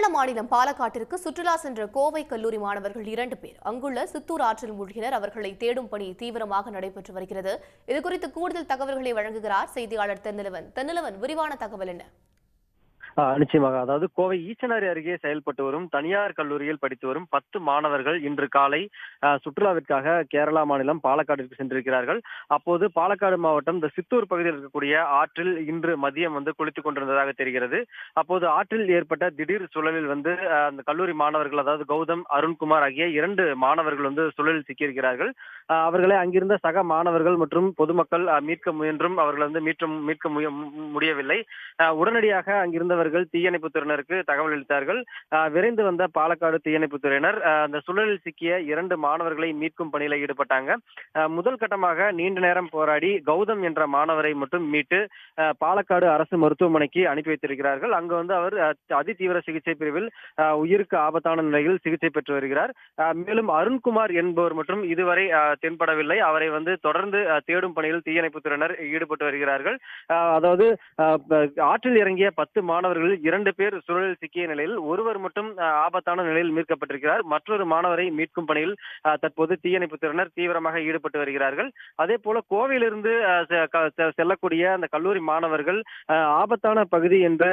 கேரள மாநிலம் பாலக்காட்டிற்கு சுற்றுலா சென்ற கோவை கல்லூரி மாணவர்கள் 2 பேர் அங்குள்ள சித்தூர் ஆற்றில் மூழ்கினர். அவர்களை தேடும் பணி தீவிரமாக நடைபெற்று வருகிறது. இதுகுறித்து கூடுதல் தகவல்களை வழங்குகிறார் செய்தியாளர் தென்னிலவன். விரிவான தகவல் என்ன? நிச்சயமாக. அதாவது கோவை ஈச்சனாரி அருகே செயல்பட்டு வரும் தனியார் கல்லூரியில் படித்து வரும் 10 மாணவர்கள் இன்று காலை சுற்றுலாவிற்காக கேரளா மாநிலம் பாலக்காட்டிற்கு சென்றிருக்கிறார்கள். அப்போது பாலக்காடு மாவட்டம் இந்த சித்தூர் பகுதியில் இருக்கக்கூடிய ஆற்றில் இன்று மதியம் குளித்துக் கொண்டிருந்ததாக தெரிகிறது. அப்போது ஆற்றில் ஏற்பட்ட திடீர் சுழலில் அந்த கல்லூரி மாணவர்கள், அதாவது கௌதம், அருண்குமார் ஆகிய 2 மாணவர்கள் சுழலில் சிக்கியிருக்கிறார்கள். அவர்களை அங்கிருந்த சக மாணவர்கள் மற்றும் பொதுமக்கள் மீட்க முயன்றும் அவர்கள் மீட்க முடியவில்லை. உடனடியாக அங்கிருந்தவர்கள் தீயணைப்புத்துறையினருக்கு தகவல் அளித்தார்கள். விரைந்து வந்த பாலக்காடு தீயணைப்புத்துறையினர் அந்த சுழலில் சிக்கிய 2 மாணவர்களை மீட்கும் பணியில் ஈடுபட்டாங்க. முதல் கட்டமாக நீண்ட நேரம் போராடி கௌதம் என்ற மாணவரை மட்டும் மீட்டு பாலக்காடு அரசு மருத்துவமனைக்கு அனுப்பி வைத்திருக்கிறார்கள். அங்கு அவர் அதிதீவிர சிகிச்சை பிரிவில் உயிருக்கு ஆபத்தான நிலையில் சிகிச்சை பெற்று வருகிறார். மேலும் அருண்குமார் என்பவர் மற்றும் இதுவரை தென்படவில்லை. அவரை தொடர்ந்து தேடும் பணியில் தீயணைப்புத்துறையினர் ஈடுபட்டு வருகிறார்கள். அதாவது ஆற்றில் இறங்கிய 10 மாணவர்களில் 2 பேர் சுழலில் சிக்கிய நிலையில் ஒருவர் மட்டும் ஆபத்தான நிலையில் மீட்கப்பட்டிருக்கிறார். மற்றொரு மாணவரை மீட்கும் பணியில் தற்போது தீயணைப்புத்துறையினர் தீவிரமாக ஈடுபட்டு வருகிறார்கள். அதே போல கோவையிலிருந்து செல்லக்கூடிய அந்த கல்லூரி மாணவர்கள் ஆபத்தான பகுதி என்று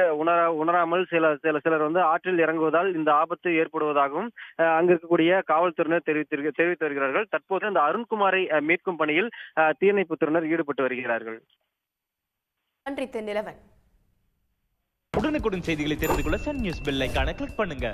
உணராமல் சிலர் ஆற்றில் இறங்குவதால் இந்த ஆபத்து ஏற்படுவதாகவும் அங்கு இருக்கக்கூடிய காவல்துறையினர் தெரிவித்து வருகிறார்கள். தற்போது அந்த அருண்குமாரை மீட்கும் பணியில் தீயணைப்புத்துறையினர் ஈடுபட்டு வருகிறார்கள். நன்றி தென்னிலவன். உடனுக்குடன் செய்திகளை தெரிந்து கொள்ள சன் நியூஸ் பெல் ஐகானை கிளிக் பண்ணுங்க.